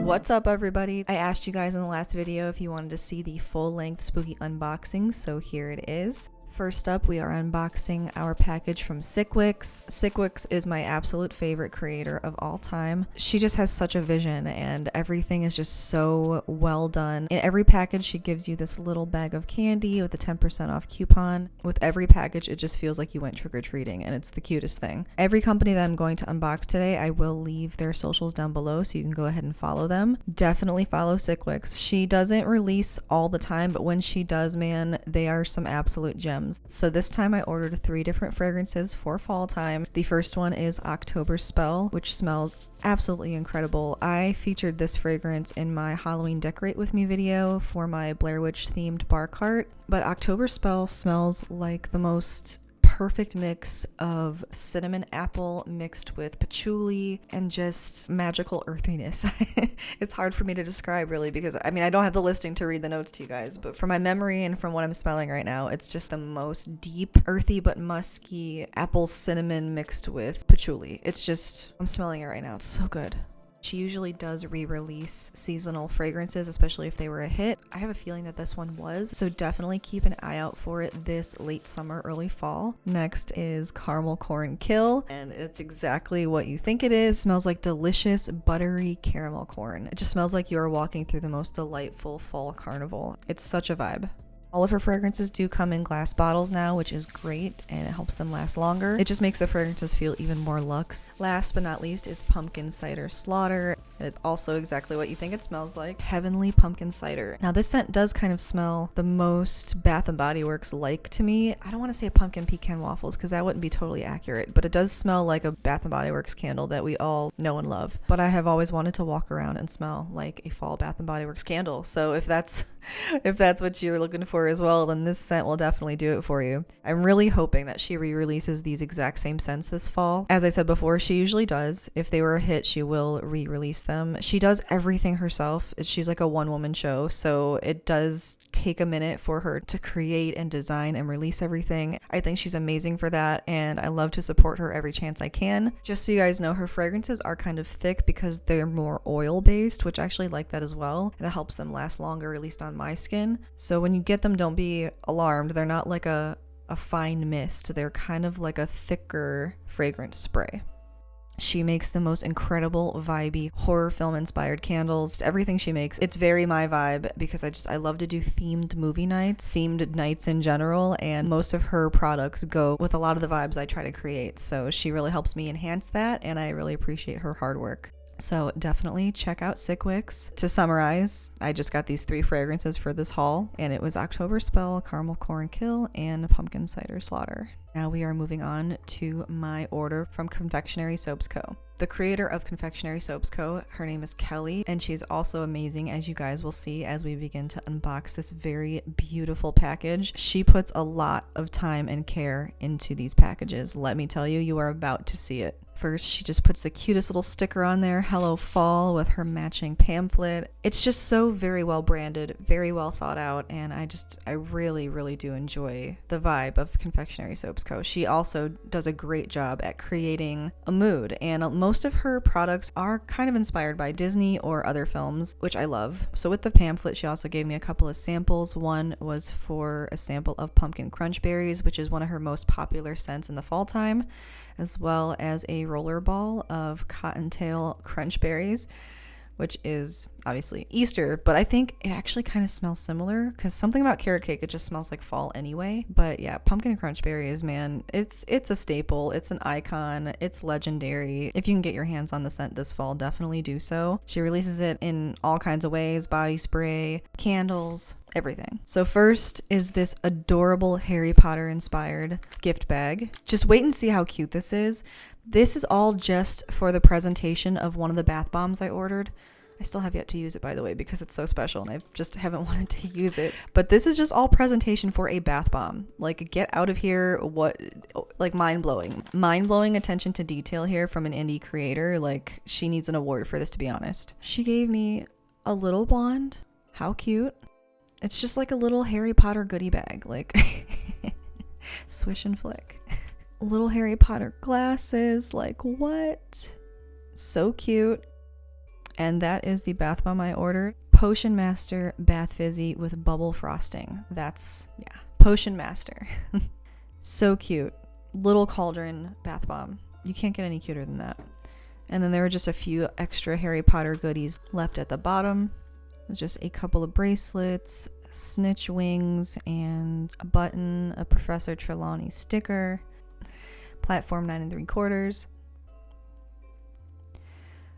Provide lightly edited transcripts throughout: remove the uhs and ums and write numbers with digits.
What's up, everybody? I asked you guys in the last video if you wanted to see the full-length spooky unboxing, so here it is. First up, we are unboxing our package from SickWix. SickWix is my absolute favorite creator of all time. She just has such a vision and everything is just so well done. In every package, she gives you this little bag of candy with a 10% off coupon. With every package, it just feels like you went trick-or-treating and it's the cutest thing. Every company that I'm going to unbox today, I will leave their socials down below so you can go ahead and follow them. Definitely follow SickWix. She doesn't release all the time, but when she does, man, they are some absolute gems. So this time I ordered 3 different fragrances for fall time. The first one is October Spell, which smells absolutely incredible. I featured this fragrance in my Halloween Decorate With Me video for my Blair Witch themed bar cart, but October Spell smells like the most perfect mix of cinnamon apple mixed with patchouli and just magical earthiness. It's hard for me to describe really because I don't have the listing to read the notes to you guys, but from my memory and from what I'm smelling right now, it's just the most deep, earthy but musky apple cinnamon mixed with patchouli. I'm smelling it right now. It's so good. She usually does re-release seasonal fragrances, especially if they were a hit. I have a feeling that this one was, so definitely keep an eye out for it this late summer, early fall. Next is Caramel Corn Kill, and it's exactly what you think it is. It smells like delicious, buttery caramel corn. It just smells like you are walking through the most delightful fall carnival. It's such a vibe. All of her fragrances do come in glass bottles now, which is great, and it helps them last longer. It just makes the fragrances feel even more luxe. Last but not least is Pumpkin Cider Slaughter. It is also exactly what you think it smells like. Heavenly Pumpkin Cider. Now this scent does kind of smell the most Bath & Body Works like to me. I don't want to say pumpkin pecan waffles because that wouldn't be totally accurate, but it does smell like a Bath & Body Works candle that we all know and love. But I have always wanted to walk around and smell like a fall Bath & Body Works candle. So if that's what you're looking for as well, then this scent will definitely do it for you. I'm really hoping that she re-releases these exact same scents this fall. As I said before, she usually does. If they were a hit, she will re-release them. She does everything herself. She's like a one-woman show, so it does take a minute for her to create and design and release everything. I think she's amazing for that, and I love to support her every chance I can. Just so you guys know, her fragrances are kind of thick because they're more oil-based, which I actually like that as well, and it helps them last longer, at least on my skin. So when you get them, don't be alarmed. They're not like a fine mist. They're kind of like a thicker fragrance spray. She makes the most incredible, vibey, horror film inspired candles. Everything she makes, it's very my vibe because I love to do themed movie nights, themed nights in general, and most of her products go with a lot of the vibes I try to create. So she really helps me enhance that, and I really appreciate her hard work. So definitely check out SickWix. To summarize, I just got these 3 fragrances for this haul, and it was October Spell, Caramel Corn Kill, and Pumpkin Cider Slaughter. Now we are moving on to my order from Confectionery Soaps Co. The creator of Confectionery Soaps Co., her name is Kelly, and she's also amazing, as you guys will see as we begin to unbox this very beautiful package. She puts a lot of time and care into these packages. Let me tell you, you are about to see it. First, she just puts the cutest little sticker on there, Hello Fall, with her matching pamphlet. It's just so very well branded, very well thought out, and I really, really do enjoy the vibe of Confectionery Soaps Co. She also does a great job at creating a mood, and most of her products are kind of inspired by Disney or other films, which I love. So with the pamphlet, she also gave me a couple of samples. One was for a sample of Pumpkin Crunch Berries, which is one of her most popular scents in the fall time, as well as a roller ball of Cottontail Crunch Berries, which is obviously Easter, but I think it actually kind of smells similar because something about carrot cake, it just smells like fall anyway. But yeah, Pumpkin Crunch Berries, man, it's a staple. It's an icon. It's legendary. If you can get your hands on the scent this fall, definitely do so. She releases it in all kinds of ways: body spray, candles, everything. So first is this adorable Harry Potter inspired gift bag. Just wait and see how cute this is. This is all just for the presentation of one of the bath bombs I ordered. I still have yet to use it, by the way, because it's so special and I just haven't wanted to use it. But this is just all presentation for a bath bomb. Like, get out of here. What, like, mind-blowing. Mind-blowing attention to detail here from an indie creator. Like, she needs an award for this, to be honest. She gave me a little wand. How cute. It's just like a little Harry Potter goodie bag. Like, swish and flick. Little Harry Potter glasses. Like, what? So cute. And that is the bath bomb I ordered. Potion Master Bath Fizzy with bubble frosting. That's, yeah, Potion Master. So cute. Little cauldron bath bomb. You can't get any cuter than that. And then there were just a few extra Harry Potter goodies left at the bottom. There's just a couple of bracelets, snitch wings, and a button, a Professor Trelawney sticker, platform 9 3/4.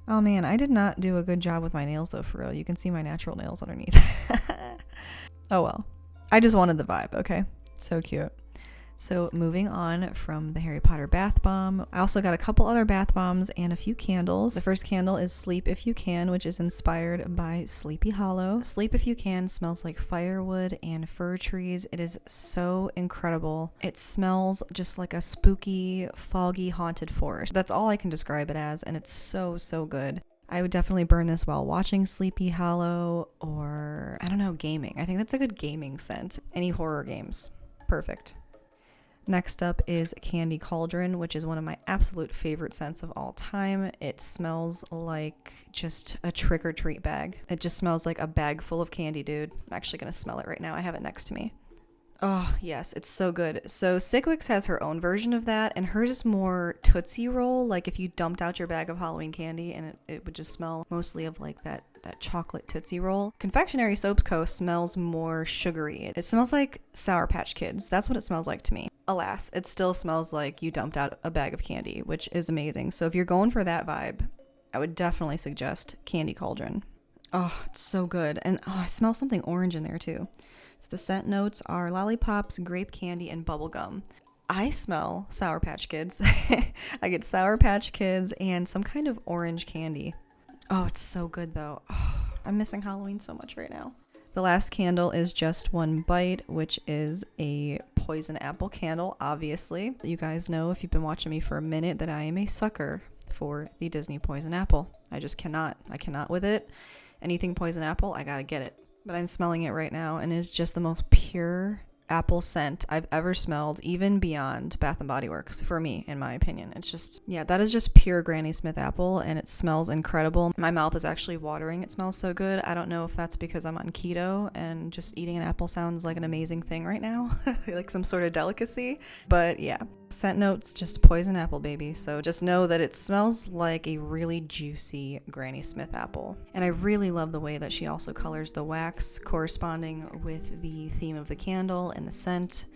Oh man, I did not do a good job with my nails though, for real. You can see my natural nails underneath. Oh well. I just wanted the vibe, okay? So cute. So moving on from the Harry Potter bath bomb, I also got a couple other bath bombs and a few candles. The first candle is Sleep If You Can, which is inspired by Sleepy Hollow. Sleep If You Can smells like firewood and fir trees. It is so incredible. It smells just like a spooky, foggy, haunted forest. That's all I can describe it as, and it's so, so good. I would definitely burn this while watching Sleepy Hollow or, I don't know, gaming. I think that's a good gaming scent. Any horror games. Perfect. Next up is Candy Cauldron, which is one of my absolute favorite scents of all time. It smells like just a trick-or-treat bag. It just smells like a bag full of candy, dude. I'm actually going to smell it right now. I have it next to me. Oh, yes, it's so good. So SickWix has her own version of that, and hers is more Tootsie Roll, like if you dumped out your bag of Halloween candy and it would just smell mostly of like that chocolate Tootsie Roll. Confectionery Soaps Co. smells more sugary. It smells like Sour Patch Kids. That's what it smells like to me. Alas, it still smells like you dumped out a bag of candy, which is amazing. So if you're going for that vibe, I would definitely suggest Candy Cauldron. Oh, it's so good. And oh, I smell something orange in there too. So the scent notes are lollipops, grape candy, and bubblegum. I smell Sour Patch Kids. I get Sour Patch Kids and some kind of orange candy. Oh, it's so good though. Oh, I'm missing Halloween so much right now. The last candle is Just One Bite, which is a poison apple candle, obviously. You guys know, if you've been watching me for a minute, that I am a sucker for the Disney poison apple. I just cannot. I cannot with it. Anything poison apple, I gotta get it. But I'm smelling it right now, and it's just the most pure apple scent I've ever smelled, even beyond Bath & Body Works, for me, in my opinion. It's just, yeah, that is just pure Granny Smith apple, and it smells incredible. My mouth is actually watering. It smells so good. I don't know if that's because I'm on keto and just eating an apple sounds like an amazing thing right now, like some sort of delicacy. But yeah, scent notes, just poison apple, baby. So just know that it smells like a really juicy Granny Smith apple. And I really love the way that she also colors the wax corresponding with the theme of the candle and the scent.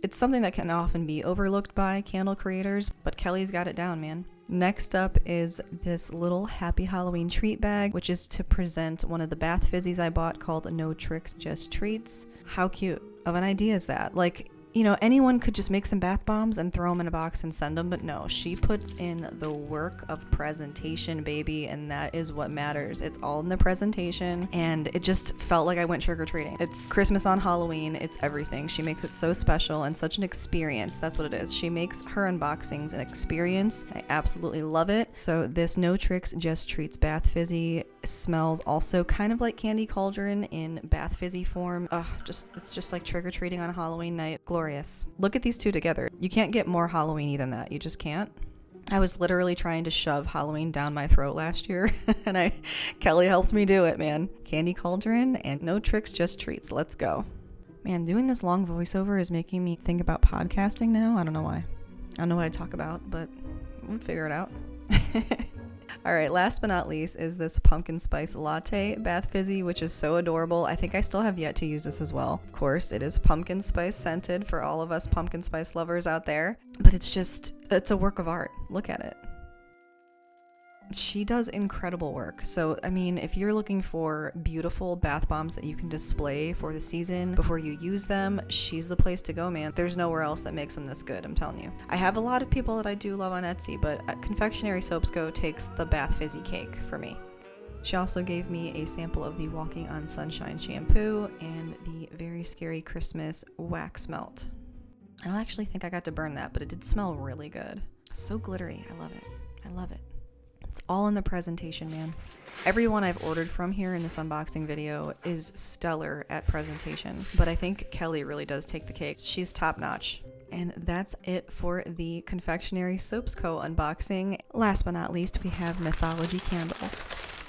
It's something that can often be overlooked by candle creators, but Kelly's got it down, man. Next up is this little Happy Halloween treat bag, which is to present one of the bath fizzies I bought called No Tricks, Just Treats. How cute of an idea is that? Like, you know, anyone could just make some bath bombs and throw them in a box and send them, but no, she puts in the work of presentation, baby, and that is what matters. It's all in the presentation, and it just felt like I went trick-or-treating. It's Christmas on Halloween, it's everything. She makes it so special and such an experience. That's what it is. She makes her unboxings an experience. I absolutely love it. So this No Tricks, Just Treats Bath Fizzy smells also kind of like Candy Cauldron in bath fizzy form. It's just like trick-or-treating on a Halloween night. Glorious. Look at these two together. You can't get more Halloween-y than that. You just can't. I was literally trying to shove Halloween down my throat last year, and Kelly helped me do it, man. Candy Cauldron and No Tricks, Just Treats. Let's go. Man, doing this long voiceover is making me think about podcasting now. I don't know why. I don't know what I talk about, but we'll figure it out. All right, last but not least is this pumpkin spice latte bath fizzy, which is so adorable. I think I still have yet to use this as well. Of course, it is pumpkin spice scented for all of us pumpkin spice lovers out there, but it's a work of art. Look at it. She does incredible work. So, I mean, if you're looking for beautiful bath bombs that you can display for the season before you use them, she's the place to go, man. There's nowhere else that makes them this good, I'm telling you. I have a lot of people that I do love on Etsy, but Confectionery Soaps Co. takes the bath fizzy cake for me. She also gave me a sample of the Walking on Sunshine shampoo and the Very Scary Christmas wax melt. I don't actually think I got to burn that, but it did smell really good. So glittery. I love it. I love it. It's all in the presentation, man. Everyone I've ordered from here in this unboxing video is stellar at presentation, but I think Kelly really does take the cake. She's top notch. And that's it for the Confectionery Soaps Co. unboxing. Last but not least, we have Mythologie candles.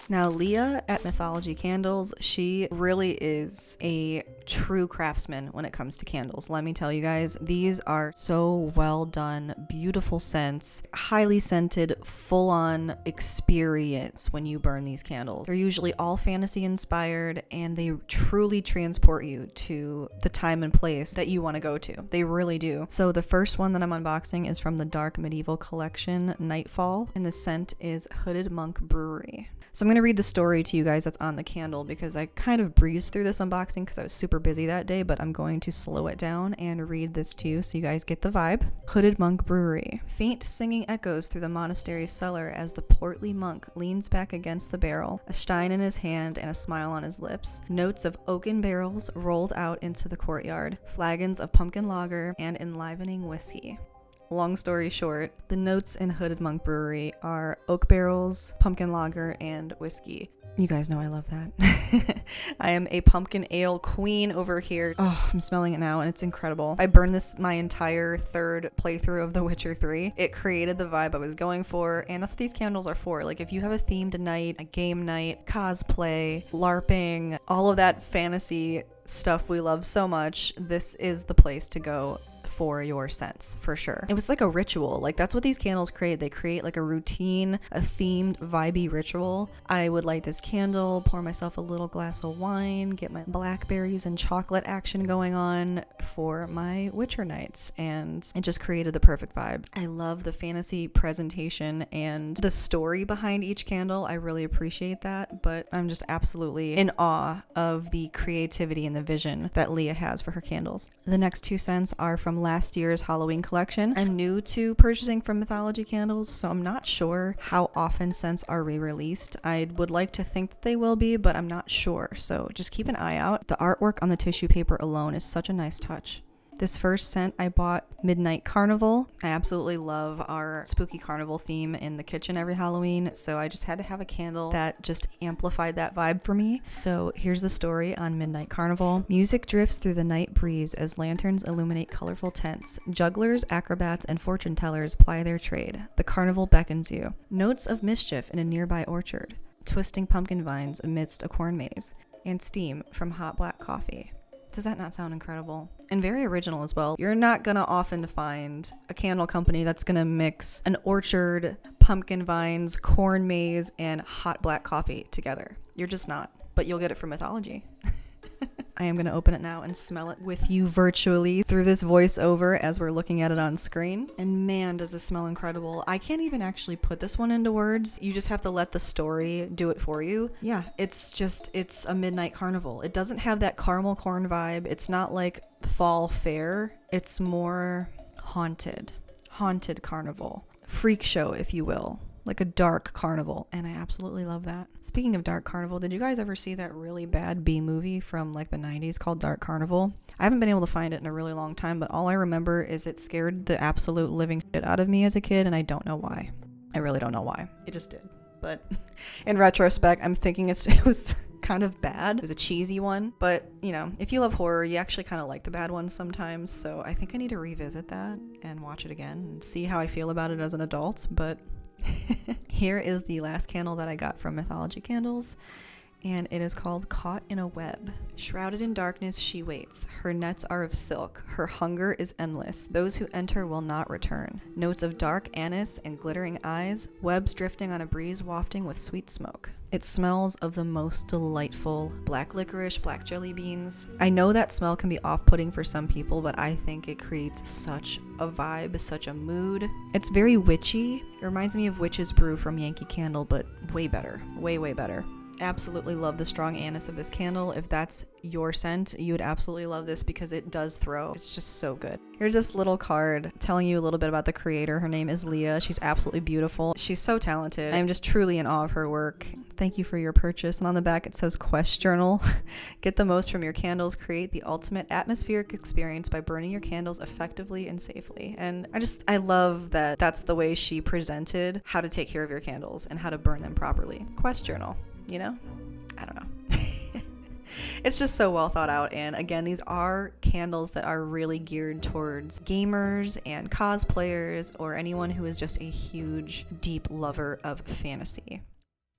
Now, Leah at Mythologie Candles, she really is a true craftsman when it comes to candles. Let me tell you guys, these are so well done, beautiful scents, highly scented, full-on experience when you burn these candles. They're usually all fantasy inspired, and they truly transport you to the time and place that you want to go to. They really do. So the first one that I'm unboxing is from the Dark Medieval Collection, Nightfall, and the scent is Hooded Monk Brewery. So I'm going to read the story to you guys that's on the candle because I kind of breezed through this unboxing because I was super busy that day, but I'm going to slow it down and read this to you so you guys get the vibe. Hooded Monk Brewery. Faint singing echoes through the monastery's cellar as the portly monk leans back against the barrel, a stein in his hand and a smile on his lips. Notes of oaken barrels rolled out into the courtyard, flagons of pumpkin lager and enlivening whiskey. Long story short, the notes in Hooded Monk Brewery are oak barrels, pumpkin lager, and whiskey. You guys know I love that. I am a pumpkin ale queen over here. Oh, I'm smelling it now and it's incredible. I burned this my entire third playthrough of The Witcher 3. It created the vibe I was going for, and that's what these candles are for. Like, if you have a themed night, a game night, cosplay, LARPing, all of that fantasy stuff we love so much, this is the place to go for your scents, for sure. It was like a ritual. Like, that's what these candles create. They create like a routine, a themed, vibey ritual. I would light this candle, pour myself a little glass of wine, get my blackberries and chocolate action going on for my Witcher nights, and it just created the perfect vibe. I love the fantasy presentation and the story behind each candle. I really appreciate that, but I'm just absolutely in awe of the creativity and the vision that Leah has for her candles. The next two scents are from last year's Halloween collection. I'm new to purchasing from Mythologie Candles, so I'm not sure how often scents are re-released. I would like to think that they will be, but I'm not sure, so just keep an eye out. The artwork on the tissue paper alone is such a nice touch. This first scent I bought, Midnight Carnival. I absolutely love our spooky carnival theme in the kitchen every Halloween, so I just had to have a candle that just amplified that vibe for me. So here's the story on Midnight Carnival. Music drifts through the night breeze as lanterns illuminate colorful tents. Jugglers, acrobats, and fortune tellers ply their trade. The carnival beckons you. Notes of mischief in a nearby orchard. Twisting pumpkin vines amidst a corn maze. And steam from hot black coffee. Does that not sound incredible? And very original as well. You're not gonna often find a candle company that's gonna mix an orchard, pumpkin vines, corn maze, and hot black coffee together. You're just not, but you'll get it from Mythologie. I am going to open it now and smell it with you virtually through this voiceover as we're looking at it on screen. And man, does this smell incredible. I can't even actually put this one into words. You just have to let the story do it for you. Yeah, it's a midnight carnival. It doesn't have that caramel corn vibe. It's not like fall fair. It's more haunted carnival. Freak show, if you will. Like a dark carnival, and I absolutely love that. Speaking of dark carnival, did you guys ever see that really bad B movie from like the 90s called Dark Carnival? I haven't been able to find it in a really long time, but all I remember is it scared the absolute living shit out of me as a kid, and I don't know why. I really don't know why. It just did. But in retrospect, I'm thinking it was kind of bad. It was a cheesy one, but you know, if you love horror, you actually kind of like the bad ones sometimes, so I think I need to revisit that and watch it again and see how I feel about it as an adult. But here is the last candle that I got from Mythologie Candles, and it is called Caught in a Web. Shrouded in darkness, she waits. Her nets are of silk. Her hunger is endless. Those who enter will not return. Notes of dark anise and glittering eyes, webs drifting on a breeze wafting with sweet smoke. It smells of the most delightful black licorice, black jelly beans. I know that smell can be off-putting for some people, but I think it creates such a vibe, such a mood. It's very witchy. It reminds me of Witch's Brew from Yankee Candle, but way better. Way, way better. Absolutely love the strong anise of this candle. If that's your scent, you would absolutely love this because it does throw. It's just so good. Here's this little card telling you a little bit about the creator. Her name is Leah. She's absolutely beautiful. She's so talented. I'm just truly in awe of her work. Thank you for your purchase. And on the back it says Quest Journal. Get the most from your candles. Create the ultimate atmospheric experience by burning your candles effectively and safely. And I love that that's the way she presented how to take care of your candles and how to burn them properly. Quest Journal. You know? I don't know. It's just so well thought out, and again, these are candles that are really geared towards gamers and cosplayers or anyone who is just a huge, deep lover of fantasy.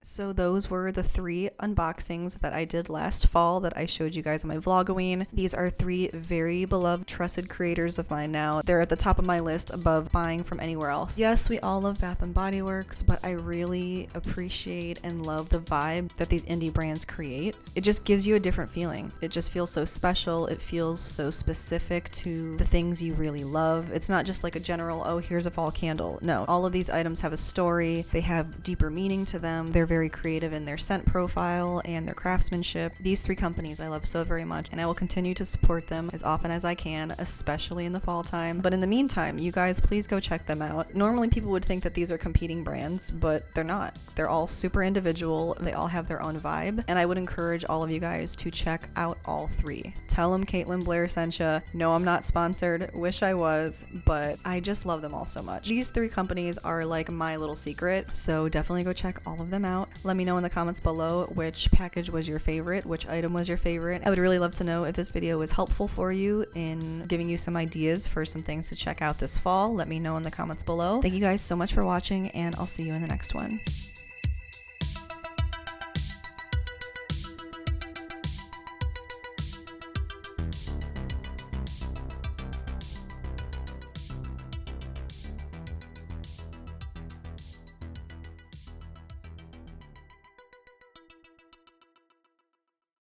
So those were the 3 unboxings that I did last fall that I showed you guys on my Vlogoween. These are 3 very beloved, trusted creators of mine now. They're at the top of my list above buying from anywhere else. Yes, we all love Bath & Body Works, but I really appreciate and love the vibe that these indie brands create. It just gives you a different feeling. It just feels so special. It feels so specific to the things you really love. It's not just like a general, oh, here's a fall candle. No, all of these items have a story. They have deeper meaning to them. They're very creative in their scent profile and their craftsmanship. These 3 companies I love so very much, and I will continue to support them as often as I can, especially in the fall time. But in the meantime, you guys please go check them out. Normally people would think that these are competing brands, but they're not. They're all super individual. They all have their own vibe, and I would encourage all of you guys to check out all 3. Tell them Caitlin Blair sent ya. No, I'm not sponsored. Wish I was, but I just love them all so much. These 3 companies are like my little secret, so definitely go check all of them out. Let me know in the comments below which package was your favorite, which item was your favorite. I would really love to know if this video was helpful for you in giving you some ideas for some things to check out this fall. Let me know in the comments below. Thank you guys so much for watching, and I'll see you in the next one.